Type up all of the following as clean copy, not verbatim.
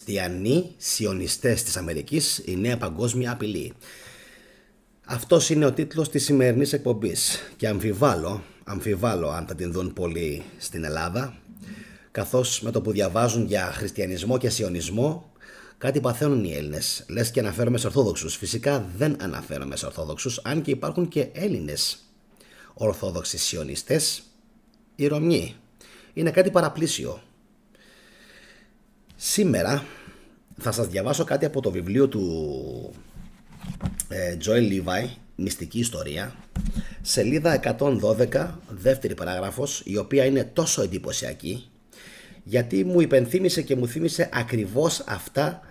χριστιανοί σιωνιστές της Αμερικής, η νέα παγκόσμια απειλή. Αυτός είναι ο τίτλος της σημερινής εκπομπής και αμφιβάλλω αν θα την δουν πολλοί στην Ελλάδα, καθώς με το που διαβάζουν για χριστιανισμό και σιωνισμό κάτι παθαίνουν οι Έλληνες. Λες και αναφέρομαι σε Ορθόδοξους. Φυσικά δεν αναφέρομαι σε Ορθόδοξους, αν και υπάρχουν και Έλληνες Ορθόδοξοι σιωνιστές. Οι Ρωμιοί είναι κάτι παραπλήσιο. Σήμερα θα σας διαβάσω κάτι από το βιβλίο του Joel Levi, Μυστική Ιστορία, σελίδα 112, δεύτερη παράγραφος, η οποία είναι τόσο εντυπωσιακή, γιατί μου υπενθύμησε και μου θύμισε ακριβώς αυτά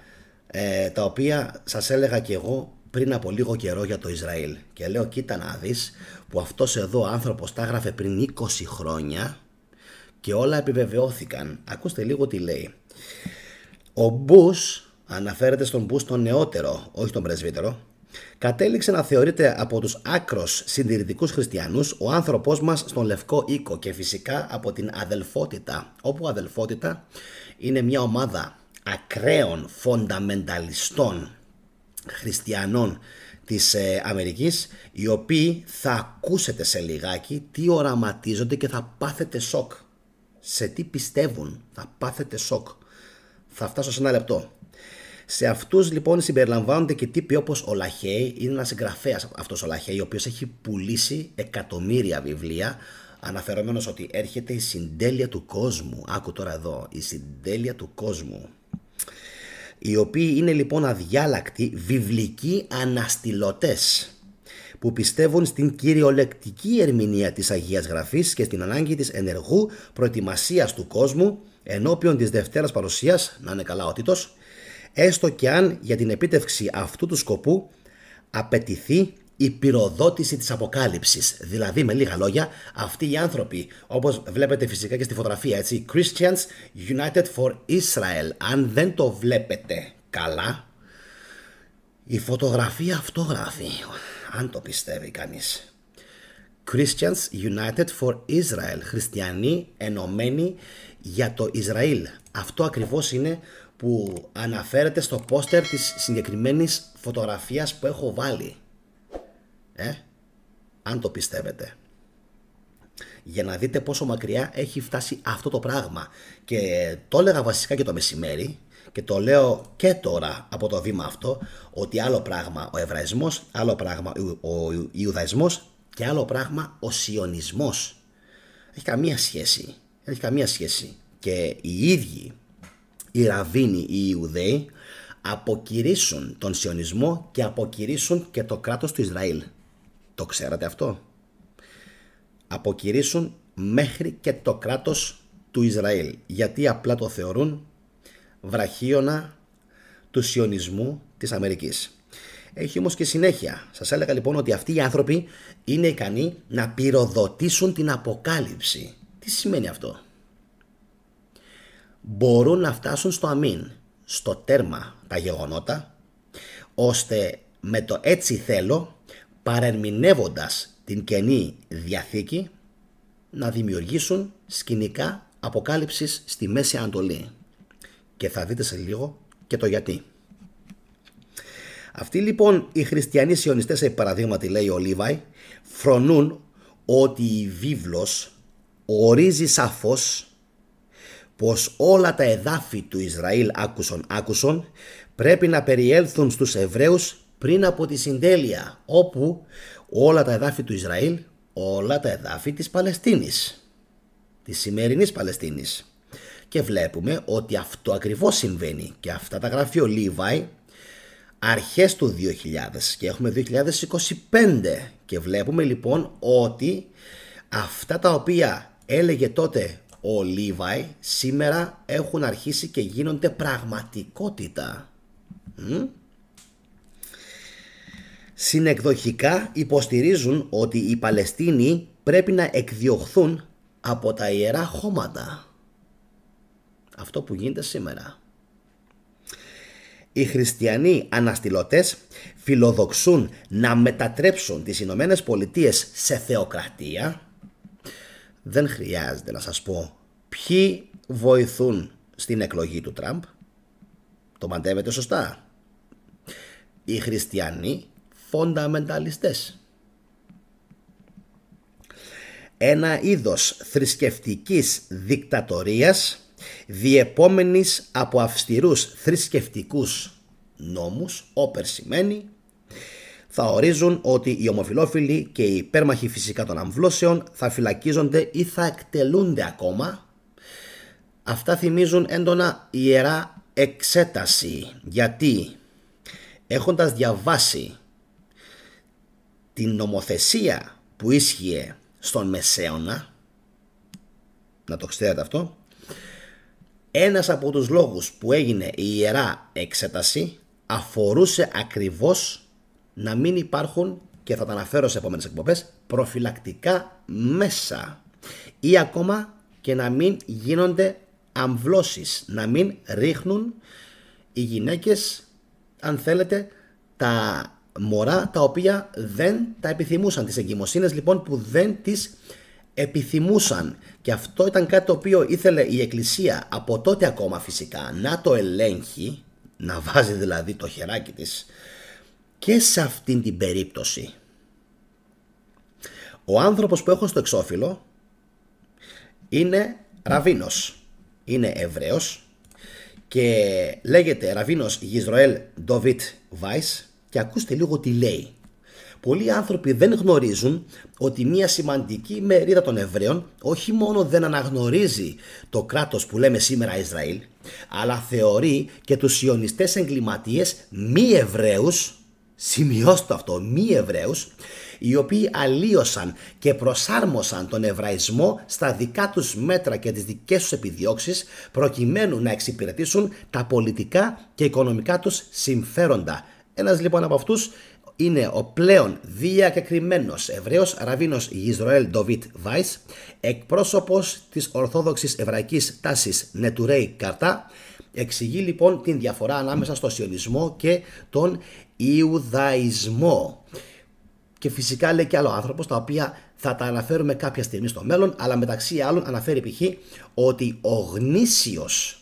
τα οποία σας έλεγα και εγώ πριν από λίγο καιρό για το Ισραήλ. Και λέω, κοίτα να δεις, που αυτός εδώ άνθρωπος τα έγραφε πριν 20 χρόνια και όλα επιβεβαιώθηκαν. Ακούστε λίγο τι λέει. Ο Μπούς, αναφέρεται στον Μπούς τον νεότερο, όχι τον πρεσβύτερο, κατέληξε να θεωρείται από τους άκρος συντηρητικούς χριστιανούς ο άνθρωπός μας στον Λευκό Οίκο, και φυσικά από την αδελφότητα, όπου αδελφότητα είναι μια ομάδα ακραίων φονταμενταλιστών χριστιανών της Αμερικής, οι οποίοι θα ακούσετε σε λιγάκι τι οραματίζονται και θα πάθετε σοκ. Σε τι πιστεύουν θα πάθετε σοκ. Θα φτάσω σε ένα λεπτό. Σε αυτούς λοιπόν συμπεριλαμβάνονται και τύποι όπως ο Λαχέι. Είναι ένας συγγραφέας αυτός ο Λαχέι, ο οποίος έχει πουλήσει εκατομμύρια βιβλία, αναφερόμενος ότι έρχεται η συντέλεια του κόσμου. Άκου τώρα εδώ, η συντέλεια του κόσμου. Οι οποίοι είναι λοιπόν αδιάλακτοι βιβλικοί αναστηλωτές, που πιστεύουν στην κυριολεκτική ερμηνεία της Αγίας Γραφής και στην ανάγκη της ενεργού προετοιμασίας του κόσμου ενώπιον της Δευτέρας Παρουσίας, να είναι καλά ο τίτος, έστω και αν για την επίτευξη αυτού του σκοπού απαιτηθεί η πυροδότηση της αποκάλυψης. Δηλαδή, με λίγα λόγια, αυτοί οι άνθρωποι, όπως βλέπετε φυσικά και στη φωτογραφία, έτσι, Christians United for Israel, αν δεν το βλέπετε καλά, η φωτογραφία αυτό γράφει, αν το πιστεύει κανείς. Christians United for Israel, χριστιανοί ενωμένοι για το Ισραήλ. Αυτό ακριβώς είναι που αναφέρεται στο πόστερ της συγκεκριμένης φωτογραφίας που έχω βάλει. Αν το πιστεύετε. Για να δείτε πόσο μακριά έχει φτάσει αυτό το πράγμα. Και το έλεγα βασικά και το μεσημέρι και το λέω και τώρα από το βήμα αυτό, ότι άλλο πράγμα ο Εβραϊσμός, άλλο πράγμα ο Ιουδαϊσμός και άλλο πράγμα ο Σιωνισμός. Έχει καμία σχέση. Έχει καμία σχέση. Και οι ίδιοι οι Ραβίνοι, οι Ιουδαίοι, αποκηρύσουν τον Σιωνισμό και αποκηρύσουν και το κράτος του Ισραήλ. Το ξέρατε αυτό? Αποκηρύσουν μέχρι και το κράτος του Ισραήλ, γιατί απλά το θεωρούν βραχίωνα του Σιωνισμού της Αμερικής. Έχει όμως και συνέχεια. Σας έλεγα λοιπόν ότι αυτοί οι άνθρωποι είναι ικανοί να πυροδοτήσουν την αποκάλυψη. Τι σημαίνει αυτό? Μπορούν να φτάσουν στο αμήν, στο τέρμα τα γεγονότα, ώστε με το έτσι θέλω, παρερμηνεύοντας την Καινή Διαθήκη, να δημιουργήσουν σκηνικά αποκάλυψης στη Μέση Ανατολή. Και θα δείτε σε λίγο και το γιατί. Αυτοί λοιπόν οι χριστιανοί σιωνιστές, παραδείγματι λέει ο Λίβαϊ, φρονούν ότι η βίβλος ορίζει σαφώς πως όλα τα εδάφη του Ισραήλ άκουσον πρέπει να περιέλθουν στους Εβραίους πριν από τη συντέλεια, όπου όλα τα εδάφη του Ισραήλ, όλα τα εδάφη της Παλαιστίνης, της σημερινής Παλαιστίνης. Και βλέπουμε ότι αυτό ακριβώς συμβαίνει, και αυτά τα γράφει ο Λίβαϊ αρχές του 2000 και έχουμε 2025, και βλέπουμε λοιπόν ότι αυτά τα οποία έλεγε τότε ο Λίβαϊ σήμερα έχουν αρχίσει και γίνονται πραγματικότητα. Συνεκδοχικά υποστηρίζουν ότι οι Παλαιστίνοι πρέπει να εκδιωχθούν από τα ιερά χώματα. Αυτό που γίνεται σήμερα. Οι χριστιανοί αναστηλωτές φιλοδοξούν να μετατρέψουν τις Ηνωμένες Πολιτείες σε θεοκρατία. Δεν χρειάζεται να σας πω ποιοι βοηθούν στην εκλογή του Τραμπ. Το μαντεύετε σωστά? Οι χριστιανοί φονταμενταλιστές. Ένα είδος θρησκευτικής δικτατορίας διεπόμενης από αυστηρούς θρησκευτικούς νόμους, όπερ σημαίνει, θα ορίζουν ότι οι ομοφυλόφιλοι και οι υπέρμαχοι φυσικά των αμβλώσεων θα φυλακίζονται ή θα εκτελούνται ακόμα. Αυτά θυμίζουν έντονα ιερά εξέταση, γιατί έχοντας διαβάσει την νομοθεσία που ίσχυε στον Μεσαίωνα, να το ξέρετε αυτό, ένας από τους λόγους που έγινε η ιερά εξέταση αφορούσε ακριβώς να μην υπάρχουν, και θα τα αναφέρω σε επόμενες εκπομπές, προφυλακτικά μέσα ή ακόμα και να μην γίνονται αμβλώσεις, να μην ρίχνουν οι γυναίκες, αν θέλετε, τα μωρά τα οποία δεν τα επιθυμούσαν, τις εγκυμοσύνες λοιπόν που δεν τις επιθυμούσαν. Και αυτό ήταν κάτι το οποίο ήθελε η Εκκλησία από τότε ακόμα φυσικά να το ελέγχει, να βάζει δηλαδή το χεράκι της και σε αυτήν την περίπτωση. Ο άνθρωπος που έχω στο εξώφυλλο είναι ραβίνος, είναι Εβραίος και λέγεται ραβίνος Γιζροέλ Ντόβιτ Βάις, και ακούστε λίγο τι λέει. Πολλοί άνθρωποι δεν γνωρίζουν ότι μια σημαντική μερίδα των Εβραίων όχι μόνο δεν αναγνωρίζει το κράτος που λέμε σήμερα Ισραήλ, αλλά θεωρεί και τους σιωνιστές εγκληματίες μη Εβραίους, σημειώστε αυτό, μη Εβραίους, οι οποίοι αλλίωσαν και προσάρμοσαν τον Εβραϊσμό στα δικά τους μέτρα και τις δικές τους επιδιώξεις, προκειμένου να εξυπηρετήσουν τα πολιτικά και οικονομικά τους συμφέροντα. Ένας λοιπόν από αυτούς είναι ο πλέον διακεκριμένος Εβραίος ραβίνος Γιζροέλ Ντόβιτ Βάις, εκπρόσωπος της Ορθόδοξης Εβραϊκής Τάσης Νετουρέι Καρτά. Εξηγεί λοιπόν την διαφορά ανάμεσα στο σιωνισμό και τον Ιουδαϊσμό. Και φυσικά λέει και άλλο άνθρωπος, τα οποία θα τα αναφέρουμε κάποια στιγμή στο μέλλον, αλλά μεταξύ άλλων αναφέρει π.χ. ότι ο γνήσιος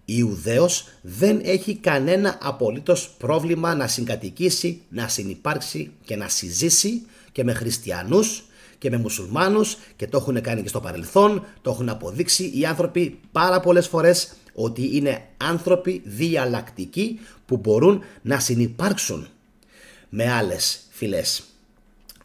Ιουδαίος δεν έχει κανένα απολύτως πρόβλημα να συγκατοικήσει, να συνυπάρξει και να συζήσει και με χριστιανούς και με μουσουλμάνους, και το έχουν κάνει και στο παρελθόν, το έχουν αποδείξει οι άνθρωποι πάρα πολλές φορές ότι είναι άνθρωποι διαλλακτικοί που μπορούν να συνυπάρξουν με άλλες φυλές.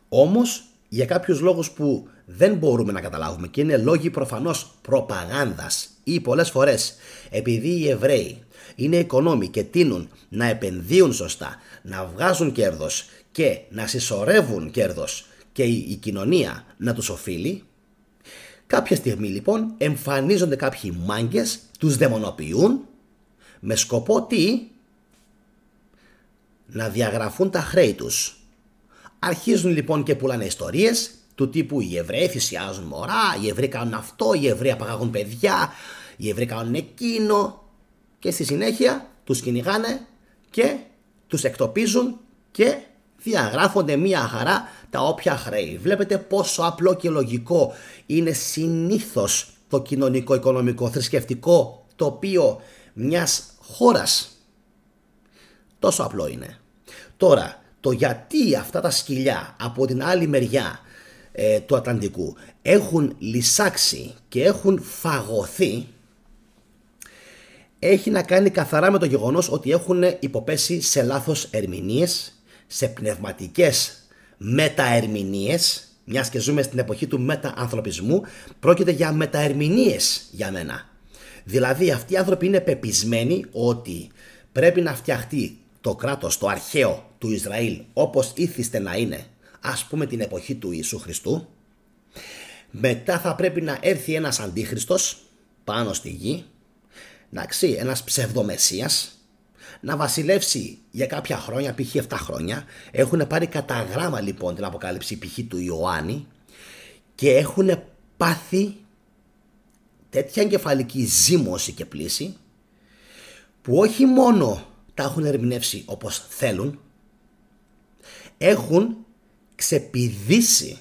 Όμως για κάποιους λόγους που δεν μπορούμε να καταλάβουμε, και είναι λόγοι προφανώς προπαγάνδας, ή πολλές φορές επειδή οι Εβραίοι είναι οικονόμοι και τείνουν να επενδύουν σωστά, να βγάζουν κέρδος και να συσσωρεύουν κέρδος και η κοινωνία να τους οφείλει, κάποια στιγμή λοιπόν εμφανίζονται κάποιοι μάγκες, τους δαιμονοποιούν με σκοπό τι? Να διαγραφούν τα χρέη τους. Αρχίζουν λοιπόν και πουλάνε ιστορίες του τύπου οι Εβραίοι θυσιάζουν μωρά, οι Εβραίοι κάνουν αυτό, οι Εβραίοι απαγάγουν παιδιά, οι Εβραίοι κάνουν εκείνο, και στη συνέχεια τους κυνηγάνε και τους εκτοπίζουν και διαγράφονται μία χαρά τα όποια χρέη. Βλέπετε πόσο απλό και λογικό είναι συνήθως το κοινωνικό, οικονομικό, θρησκευτικό τοπίο μιας χώρας. Τόσο απλό είναι. Τώρα, το γιατί αυτά τα σκυλιά από την άλλη μεριά του Ατλαντικού έχουν λυσάξει και έχουν φαγωθεί, έχει να κάνει καθαρά με το γεγονός ότι έχουν υποπέσει σε λάθος ερμηνείες, σε πνευματικές μεταερμηνείες, μιας και ζούμε στην εποχή του μεταανθρωπισμού. Πρόκειται για μεταερμηνείες για μένα. Δηλαδή αυτοί οι άνθρωποι είναι πεπισμένοι ότι πρέπει να φτιαχτεί το κράτος, το αρχαίο του Ισραήλ, όπως ήθιστε να είναι, ας πούμε την εποχή του Ιησού Χριστού. Μετά θα πρέπει να έρθει ένας αντίχριστος πάνω στη γη, εντάξει, ένας ψευδομεσσίας, να βασιλεύσει για κάποια χρόνια, π.χ. 7 χρόνια. Έχουν πάρει κατά γράμμα λοιπόν την αποκάλυψη π.χ. του Ιωάννη και έχουν πάθει τέτοια εγκεφαλική ζύμωση και πλήση που όχι μόνο τα έχουν ερμηνεύσει όπως θέλουν, έχουν ξεπηδήσει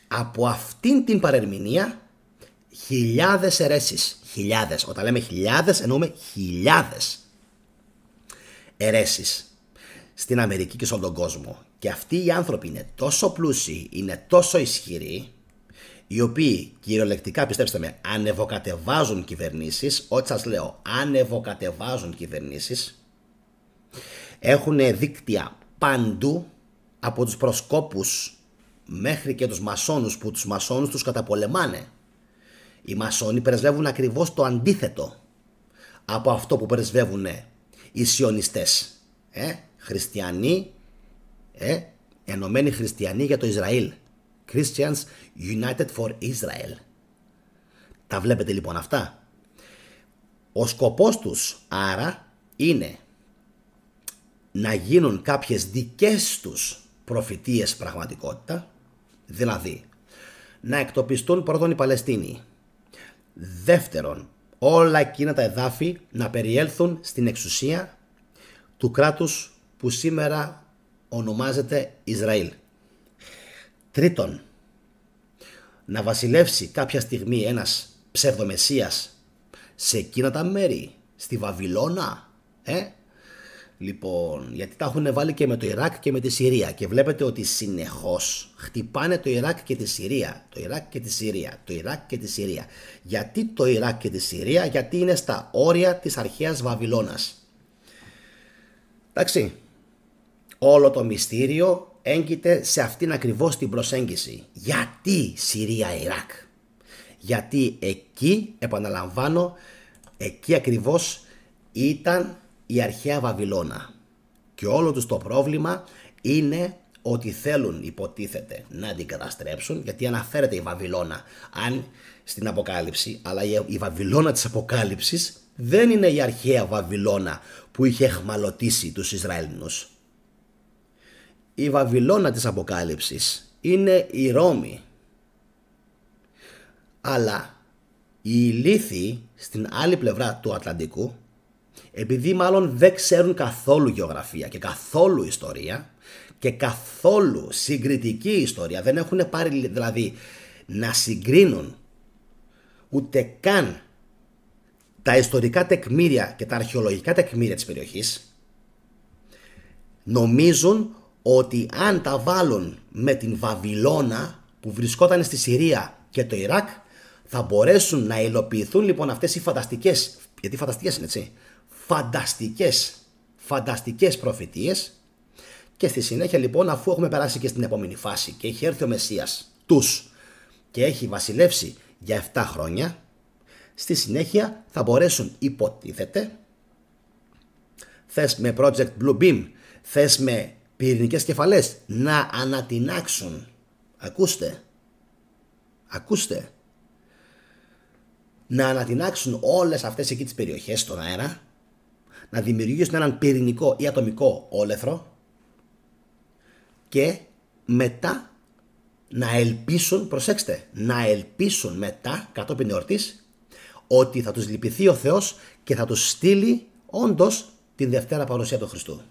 από αυτήν την παρερμηνία χιλιάδες αιρέσεις. Χιλιάδες. Όταν λέμε χιλιάδες εννοούμε χιλιάδες. αιρέσεις στην Αμερική και σε όλο τον κόσμο. Και αυτοί οι άνθρωποι είναι τόσο πλούσιοι, είναι τόσο ισχυροί, οι οποίοι κυριολεκτικά, πιστέψτε με, ανεβοκατεβάζουν κυβερνήσεις. Ό,τι σας λέω, ανεβοκατεβάζουν κυβερνήσεις. Έχουν δίκτυα παντού, από τους προσκόπους μέχρι και τους μασόνους, που τους μασόνους τους καταπολεμάνε. Οι μασόνοι πρεσβεύουν ακριβώς το αντίθετο από αυτό που πρεσβεύουν οι σιωνιστές. Χριστιανοί, ενωμένοι χριστιανοί για το Ισραήλ. Christians United for Israel. Τα βλέπετε λοιπόν αυτά. Ο σκοπός τους άρα είναι να γίνουν κάποιες δικές τους προφητείες πραγματικότητα, δηλαδή να εκτοπιστούν πρώτον οι Παλαιστίνοι, δεύτερον όλα εκείνα τα εδάφη να περιέλθουν στην εξουσία του κράτους που σήμερα ονομάζεται Ισραήλ, τρίτον να βασιλεύσει κάποια στιγμή ένας ψευδομεσσίας σε εκείνα τα μέρη, στη Βαβυλώνα, Λοιπόν, γιατί τα έχουν βάλει και με το Ιράκ και με τη Συρία και βλέπετε ότι συνεχώς χτυπάνε το Ιράκ και τη Συρία, το Ιράκ και τη Συρία, το Ιράκ και τη Συρία. Γιατί το Ιράκ και τη Συρία? Γιατί είναι στα όρια της αρχαίας Βαβυλώνας. Εντάξει, όλο το μυστήριο έγκυται σε αυτήν ακριβώς την προσέγγιση. Γιατί Συρία-Ιράκ? Γιατί εκεί, επαναλαμβάνω, εκεί ακριβώς ήταν η αρχαία Βαβυλώνα. Και όλο τους το πρόβλημα είναι ότι θέλουν, υποτίθεται, να την καταστρέψουν, γιατί αναφέρεται η Βαβυλώνα στην Αποκάλυψη, αλλά η Βαβυλώνα της Αποκάλυψης δεν είναι η αρχαία Βαβυλώνα που είχε εχμαλωτήσει τους Ισραηλινούς. Η Βαβυλώνα της Αποκάλυψης είναι η Ρώμη. Αλλά οι ηλίθιοι στην άλλη πλευρά του Ατλαντικού, επειδή μάλλον δεν ξέρουν καθόλου γεωγραφία και καθόλου ιστορία και καθόλου συγκριτική ιστορία, δεν έχουν πάρει δηλαδή να συγκρίνουν ούτε καν τα ιστορικά τεκμήρια και τα αρχαιολογικά τεκμήρια της περιοχής, νομίζουν ότι αν τα βάλουν με την Βαβυλώνα που βρισκόταν στη Συρία και το Ιράκ, θα μπορέσουν να υλοποιηθούν λοιπόν αυτές οι φανταστικές, γιατί φανταστικές είναι, έτσι, φανταστικές προφητείες. Και στη συνέχεια λοιπόν, αφού έχουμε περάσει και στην επόμενη φάση και έχει έρθει ο Μεσσίας τους και έχει βασιλεύσει για 7 χρόνια, στη συνέχεια θα μπορέσουν, υποτίθεται, θες με Project Blue Beam, θες με πυρηνικές κεφαλές, να ανατινάξουν, ακούστε, να ανατινάξουν όλες αυτές εκεί τις περιοχές στον αέρα, να δημιουργήσουν έναν πυρηνικό ή ατομικό όλεθρο και μετά να ελπίσουν, προσέξτε, να ελπίσουν μετά κατόπιν εορτής ότι θα τους λυπηθεί ο Θεός και θα τους στείλει όντως την Δευτέρα παρουσία του Χριστού.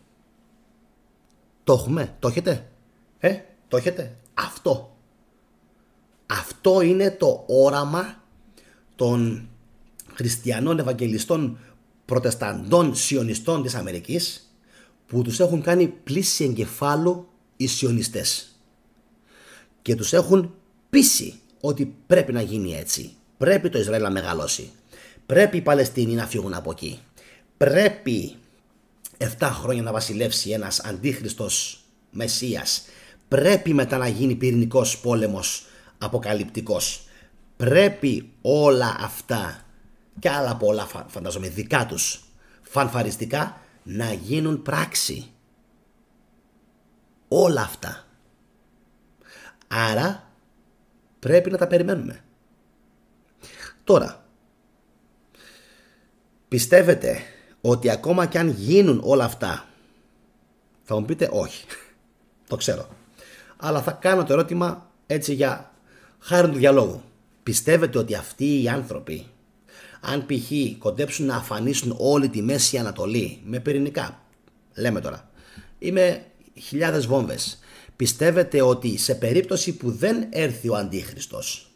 Το έχουμε, το έχετε, το έχετε? Αυτό είναι το όραμα των χριστιανών Ευαγγελιστών Προτεσταντών Σιωνιστών της Αμερικής, που τους έχουν κάνει πλήση εγκεφάλου οι σιωνιστές και τους έχουν πείσει ότι πρέπει να γίνει έτσι. Πρέπει το Ισραήλ να μεγαλώσει, πρέπει οι Παλαιστίνοι να φύγουν από εκεί, πρέπει 7 χρόνια να βασιλεύσει ένας αντίχριστος Μεσσίας, πρέπει μετά να γίνει πυρηνικός πόλεμος αποκαλυπτικός, πρέπει όλα αυτά και άλλα πολλά, φαντάζομαι δικά τους φανφαριστικά, να γίνουν πράξη. Όλα αυτά. Άρα πρέπει να τα περιμένουμε. Τώρα, πιστεύετε ότι ακόμα κι αν γίνουν όλα αυτά, θα μου πείτε όχι, το ξέρω, αλλά θα κάνω το ερώτημα έτσι για χάρη του διαλόγου. Πιστεύετε ότι αυτοί οι άνθρωποι, αν π.χ. κοντέψουν να αφανίσουν όλη τη Μέση Ανατολή με πυρηνικά, λέμε τώρα, ή με χιλιάδες βόμβες, πιστεύετε ότι σε περίπτωση που δεν έρθει ο Αντίχριστος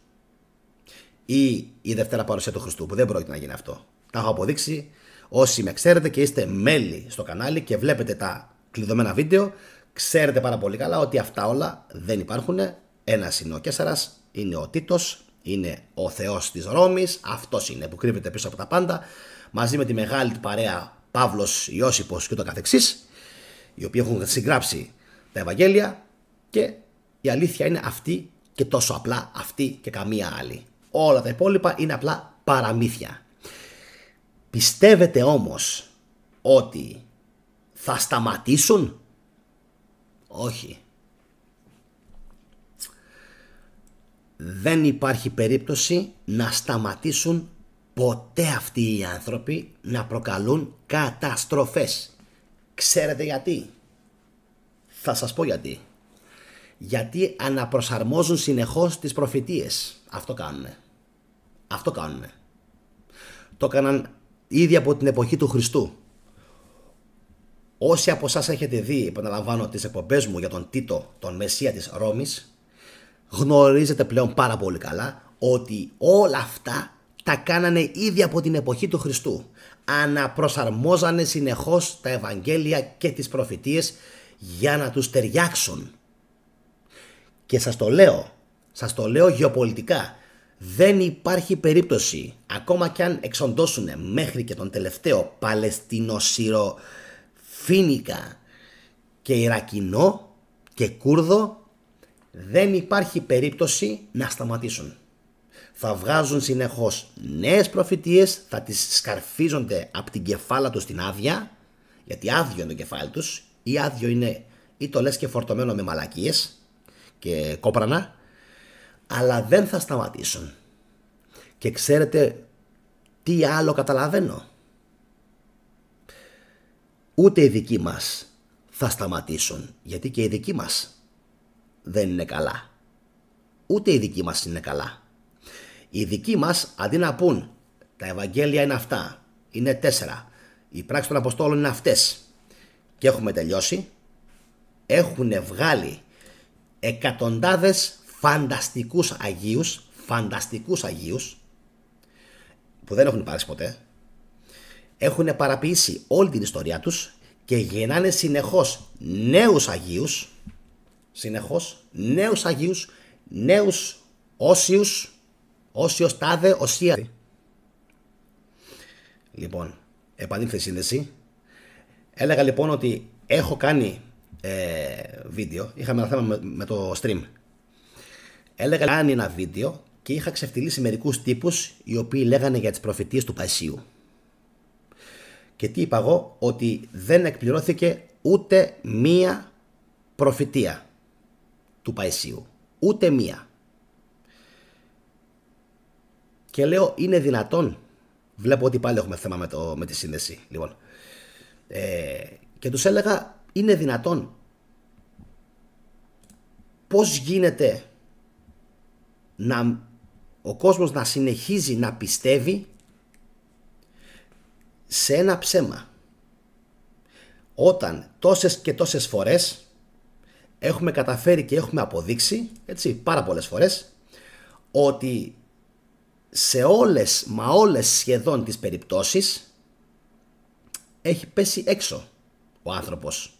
ή η Δευτέρα παρουσία του Χριστού, που δεν πρόκειται να γίνει αυτό, τα έχω αποδείξει Όσοι με ξέρετε και είστε μέλη στο κανάλι και βλέπετε τα κλειδωμένα βίντεο, ξέρετε πάρα πολύ καλά ότι αυτά όλα δεν υπάρχουν. Ένας είναι ο Καίσαρας, είναι ο Τίτος, είναι ο Θεός της Ρώμης, αυτός είναι που κρύβεται πίσω από τα πάντα, μαζί με τη μεγάλη παρέα Παύλος, Ιώσιπος και το καθεξής, οι οποίοι έχουν συγγράψει τα Ευαγγέλια, και η αλήθεια είναι αυτή και τόσο απλά αυτή και καμία άλλη. Όλα τα υπόλοιπα είναι απλά παραμύθια. Πιστεύετε όμως ότι θα σταματήσουν? Όχι. Δεν υπάρχει περίπτωση να σταματήσουν ποτέ αυτοί οι άνθρωποι να προκαλούν καταστροφές. Ξέρετε γιατί? Θα σας πω γιατί. Γιατί αναπροσαρμόζουν συνεχώς τις προφητείες. Αυτό κάνουνε. Αυτό κάνουνε. Το έκαναν ήδη από την εποχή του Χριστού. Όσοι από εσάς έχετε δει, επαναλαμβάνω, τις εκπομπές μου για τον Τίτο, τον Μεσσία της Ρώμης, γνωρίζετε πλέον πάρα πολύ καλά ότι όλα αυτά τα κάνανε ήδη από την εποχή του Χριστού. Αναπροσαρμόζανε συνεχώς τα Ευαγγέλια και τις προφητείες για να τους ταιριάξουν. Και σας το λέω γεωπολιτικά, δεν υπάρχει περίπτωση, ακόμα κι αν εξοντώσουν μέχρι και τον τελευταίο Παλαιστινο-Συροφίνικα και Ιρακινό και Κούρδο, δεν υπάρχει περίπτωση να σταματήσουν. Θα βγάζουν συνεχώς νέες προφητείες, θα τις σκαρφίζονται από την κεφάλα τους στην άδεια, γιατί άδειο είναι το κεφάλι τους, ή άδειο είναι, ή το λες και φορτωμένο με μαλακίες και κόπρανα, αλλά δεν θα σταματήσουν. Και ξέρετε τι άλλο καταλαβαίνω? Ούτε οι δικοί μας θα σταματήσουν, γιατί και οι δικοί μας δεν είναι καλά. Ούτε οι δικοί μας είναι καλά. Οι δικοί μας, αντί να πούν τα Ευαγγέλια είναι αυτά, είναι 4, οι πράξεις των Αποστόλων είναι αυτές και έχουμε τελειώσει, έχουν βγάλει εκατοντάδες φανταστικούς Αγίους που δεν έχουν υπάρξει ποτέ, έχουν παραποιήσει όλη την ιστορία τους και γεννάνε συνεχώς νέους Αγίους, νέους Όσιος τάδε, οσία. Λοιπόν, επανήλθε η σύνδεση. Έλεγα λοιπόν ότι έχω κάνει βίντεο, είχαμε ένα θέμα με το stream. Έλεγα κάνει ένα βίντεο και είχα ξεφτυλίσει μερικούς τύπους οι οποίοι λέγανε για τις προφητείες του Παϊσίου. Και τι είπα εγώ? Ότι δεν εκπληρώθηκε ούτε μία προφητεία του Παϊσίου. Ούτε μία. Και λέω, είναι δυνατόν? Βλέπω ότι πάλι έχουμε θέμα με τη σύνδεση. Λοιπόν, και τους έλεγα, είναι δυνατόν? Πώς γίνεται ο κόσμος να συνεχίζει να πιστεύει σε ένα ψέμα, όταν τόσες και τόσες φορές έχουμε καταφέρει και έχουμε αποδείξει, έτσι, πάρα πολλές φορές, ότι σε όλες σχεδόν τις περιπτώσεις έχει πέσει έξω ο άνθρωπος,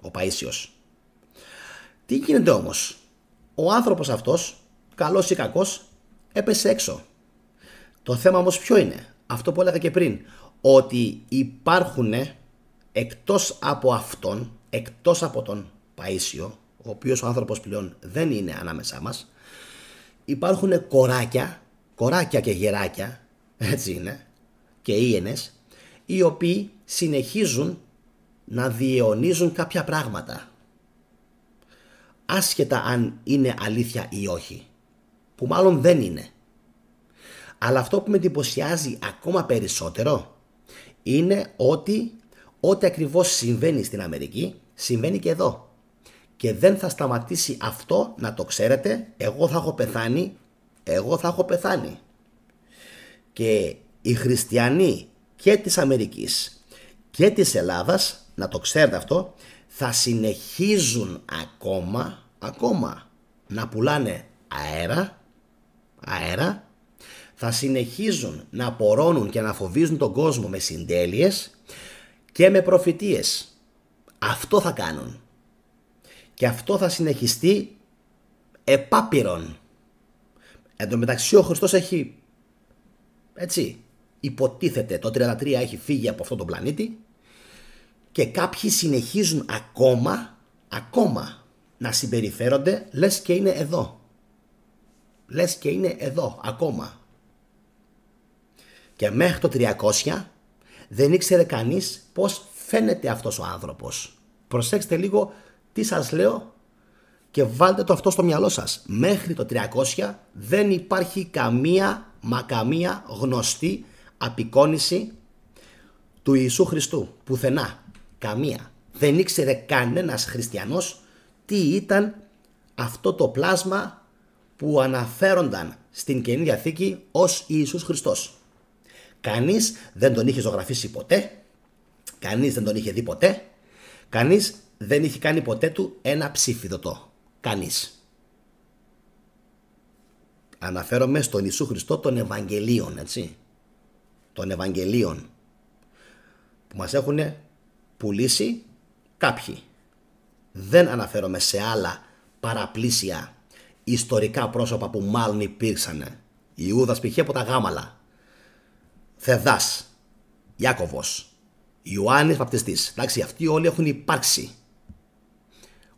ο Παΐσιος. Τι γίνεται όμως? Ο άνθρωπος αυτός, καλός ή κακός, έπεσε έξω. Το θέμα όμως ποιο είναι? Αυτό που έλεγα και πριν, ότι υπάρχουν εκτός από αυτόν, εκτός από τον Παΐσιο, ο οποίος ο άνθρωπος πλέον δεν είναι ανάμεσά μας, υπάρχουν κοράκια και γεράκια, έτσι είναι, και íενες, οι οποίοι συνεχίζουν να διαιωνίζουν κάποια πράγματα, άσχετα αν είναι αλήθεια ή όχι, που μάλλον δεν είναι. Αλλά αυτό που με εντυπωσιάζει ακόμα περισσότερο είναι ότι ό,τι ακριβώς συμβαίνει στην Αμερική συμβαίνει και εδώ. Και δεν θα σταματήσει αυτό, να το ξέρετε. Εγώ θα έχω πεθάνει. Και οι χριστιανοί και της Αμερικής και της Ελλάδας, να το ξέρετε αυτό, θα συνεχίζουν ακόμα να πουλάνε αέρα, θα συνεχίζουν να απορρώνουν και να φοβίζουν τον κόσμο με συντέλειες και με προφητείες. Αυτό θα κάνουν. Και αυτό θα συνεχιστεί επάπειρον. Εν τω μεταξύ ο Χριστός έχει, έτσι, υποτίθεται το 33 έχει φύγει από αυτόν τον πλανήτη και κάποιοι συνεχίζουν ακόμα να συμπεριφέρονται λες και είναι εδώ. Λες και είναι εδώ ακόμα. Και μέχρι το 300 δεν ήξερε κανείς πώς φαίνεται αυτός ο άνθρωπος. Προσέξτε λίγο τι σας λέω και βάλτε το αυτό στο μυαλό σας. Μέχρι το 300 δεν υπάρχει καμία γνωστή απεικόνιση του Ιησού Χριστού. Πουθενά. Καμία. Δεν ήξερε κανένας χριστιανός τι ήταν αυτό το πλάσμα που αναφέρονταν στην Καινή Διαθήκη ως Ιησούς Χριστός. Κανείς δεν τον είχε ζωγραφίσει ποτέ, κανείς δεν τον είχε δει ποτέ, κανείς δεν είχε κάνει ποτέ του ένα ψήφιδωτό. Κανείς. Αναφέρομαι στον Ιησού Χριστό των Ευαγγελίων, έτσι. Των Ευαγγελίων που μας έχουν πουλήσει κάποιοι. Δεν αναφέρομαι σε άλλα παραπλήσια ιστορικά πρόσωπα που μάλλον υπήρξαν. Ιούδας π.χ. από τα Γάμαλα, Θεδάς, Ιάκωβος, Ιωάννης Βαπτιστής. Εντάξει, αυτοί όλοι έχουν υπάρξει.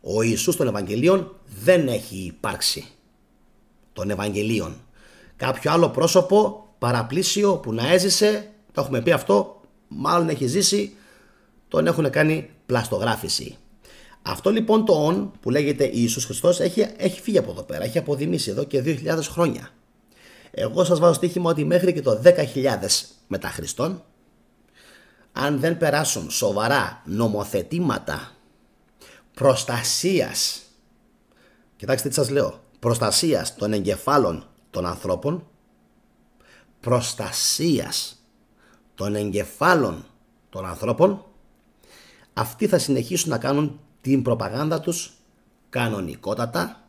Ο Ιησούς των Ευαγγελίων δεν έχει υπάρξει. Των Ευαγγελίων. Κάποιο άλλο πρόσωπο παραπλήσιο που να έζησε, το έχουμε πει αυτό, μάλλον έχει ζήσει, τον έχουν κάνει πλαστογράφηση. Αυτό λοιπόν το «ον» που λέγεται Ιησούς Χριστός έχει φύγει από εδώ πέρα, έχει αποδημήσει εδώ και 2.000 χρόνια. Εγώ σας βάζω στοίχημα ότι μέχρι και το 10.000 μετά Χριστόν, αν δεν περάσουν σοβαρά νομοθετήματα προστασίας, κοιτάξτε τι σας λέω, προστασίας των εγκεφάλων των ανθρώπων, προστασίας των εγκεφάλων των ανθρώπων, αυτοί θα συνεχίσουν να κάνουν την προπαγάνδα τους κανονικότατα,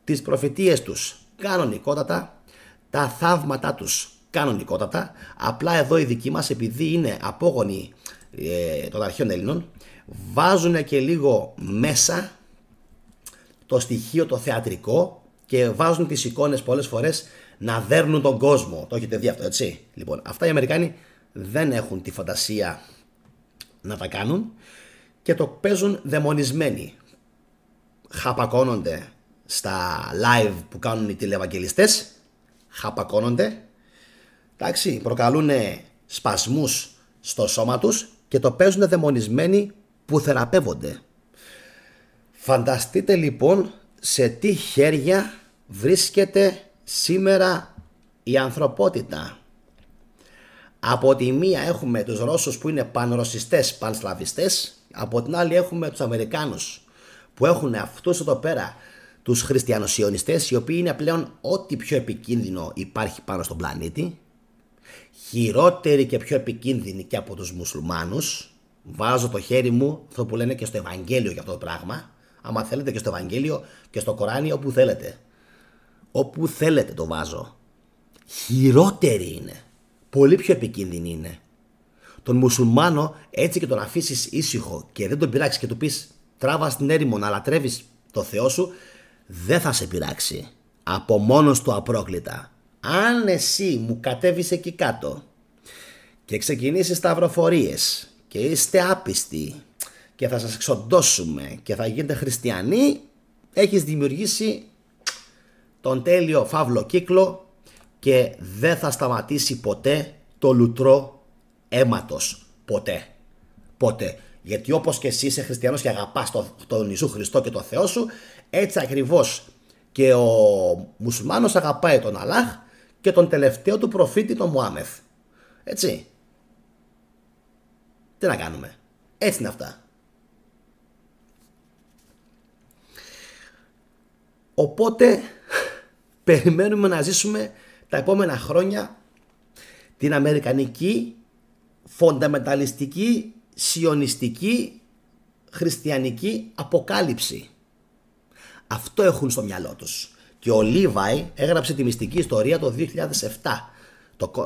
τις προφητείες τους κανονικότατα, τα θαύματά τους κανονικότατα. Απλά εδώ οι δικοί μας, επειδή είναι απόγονοι των αρχαίων Ελλήνων, βάζουν και λίγο μέσα το στοιχείο το θεατρικό και βάζουν τις εικόνες πολλές φορές να δέρνουν τον κόσμο. Το έχετε δει αυτό, έτσι. Λοιπόν, αυτά οι Αμερικάνοι δεν έχουν τη φαντασία να τα κάνουν και το παίζουν δαιμονισμένοι. Χαπακώνονται στα live που κάνουν οι τηλεευαγγελιστές, χαπακώνονται, εντάξει, προκαλούν σπασμούς στο σώμα τους και το παίζουν δαιμονισμένοι που θεραπεύονται. Φανταστείτε λοιπόν σε τι χέρια βρίσκεται σήμερα η ανθρωπότητα. Από τη μία έχουμε τους Ρώσους που είναι πανρωσιστές, πανσλαβιστές, από την άλλη έχουμε τους Αμερικάνους που έχουν αυτούς εδώ πέρα τους χριστιανοσιωνιστές, οι οποίοι είναι πλέον ό,τι πιο επικίνδυνο υπάρχει πάνω στον πλανήτη, χειρότεροι και πιο επικίνδυνοι και από τους μουσουλμάνους. Βάζω το χέρι μου, αυτό που λένε και στο Ευαγγέλιο για αυτό το πράγμα, άμα θέλετε και στο Ευαγγέλιο και στο Κοράνι, όπου θέλετε. Όπου θέλετε το βάζω. Χειρότεροι είναι. Πολύ πιο επικίνδυνοι είναι. Τον μουσουλμάνο έτσι και τον αφήσεις ήσυχο και δεν τον πειράξει και του πεις τράβα στην έρημο να λατρεύεις το Θεό σου, δεν θα σε πειράξει. Από μόνος του απρόκλητα. Αν εσύ μου κατέβεις εκεί κάτω και ξεκινήσεις σταυροφορίες και είστε άπιστοι και θα σας εξοντώσουμε και θα γίνετε χριστιανοί, έχεις δημιουργήσει τον τέλειο φαύλο κύκλο και δεν θα σταματήσει ποτέ το λουτρό αίματος. Ποτέ. Ποτέ. Γιατί όπως και εσύ είσαι χριστιανός και αγαπάς τον Ιησού Χριστό και τον Θεό σου, έτσι ακριβώς και ο μουσουλμάνος αγαπάει τον Αλλάχ και τον τελευταίο του προφήτη τον Μωάμεθ. Έτσι. Τι να κάνουμε. Έτσι είναι αυτά. Οπότε περιμένουμε να ζήσουμε τα επόμενα χρόνια την αμερικανική φονταμεταλιστική σιωνιστική χριστιανική αποκάλυψη. Αυτό έχουν στο μυαλό τους. Και ο Λίβαϊ έγραψε τη μυστική ιστορία το 2007.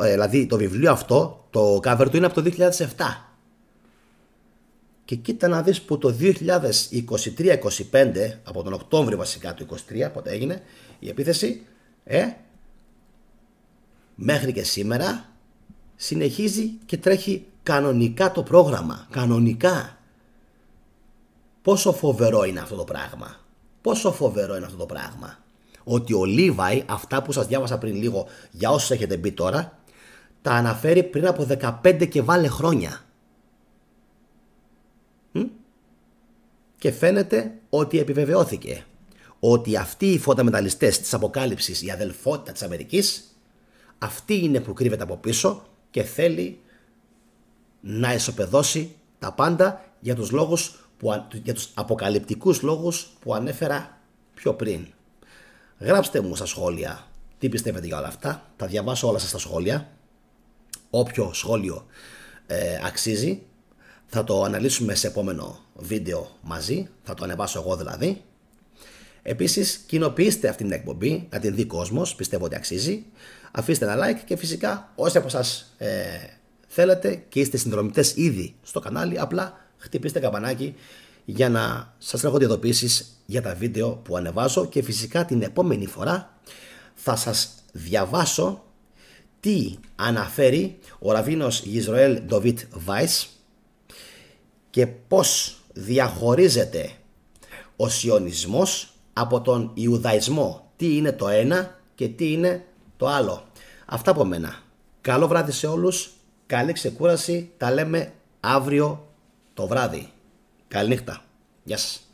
Δηλαδή το βιβλίο αυτό, το cover του είναι από το 2007. Και κοίτα να δεις που το 2023-25, από τον Οκτώβριο βασικά του 23, πότε έγινε η επίθεση, μέχρι και σήμερα συνεχίζει και τρέχει κανονικά το πρόγραμμα. Κανονικά. Πόσο φοβερό είναι αυτό το πράγμα. Πόσο φοβερό είναι αυτό το πράγμα. Ότι ο Λίβαϊ, αυτά που σας διάβασα πριν λίγο, για όσους έχετε μπει τώρα, τα αναφέρει πριν από 15 και βάλε χρόνια. Και φαίνεται ότι επιβεβαιώθηκε ότι αυτοί οι φονταμεταλλιστές της αποκάλυψης, η αδελφότητα της Αμερικής, αυτή είναι που κρύβεται από πίσω και θέλει να ισοπεδώσει τα πάντα για τους λόγους για τους αποκαλυπτικούς λόγους που ανέφερα πιο πριν. Γράψτε μου στα σχόλια τι πιστεύετε για όλα αυτά. Τα διαβάσω όλα σας στα σχόλια. Όποιο σχόλιο αξίζει θα το αναλύσουμε σε επόμενο βίντεο μαζί. Θα το ανεβάσω εγώ δηλαδή. Επίσης κοινοποιήστε αυτή την εκπομπή να την δει κόσμος. Πιστεύω ότι αξίζει. Αφήστε ένα like και φυσικά όσοι από εσάς θέλετε και είστε συνδρομητές ήδη στο κανάλι, απλά χτυπήστε καμπανάκι για να σας έρχονται ειδοποιήσεις για τα βίντεο που ανεβάζω. Και φυσικά την επόμενη φορά θα σας διαβάσω τι αναφέρει ο Ραβίνος Γιζροέλ Ντοβίτ Βάις και πώς διαχωρίζεται ο Σιωνισμός από τον Ιουδαϊσμό. Τι είναι το ένα και τι είναι το άλλο. Αυτά από μένα. Καλό βράδυ σε όλους. Καλή ξεκούραση. Τα λέμε αύριο το βράδυ. Καληνύχτα. Γεια σας.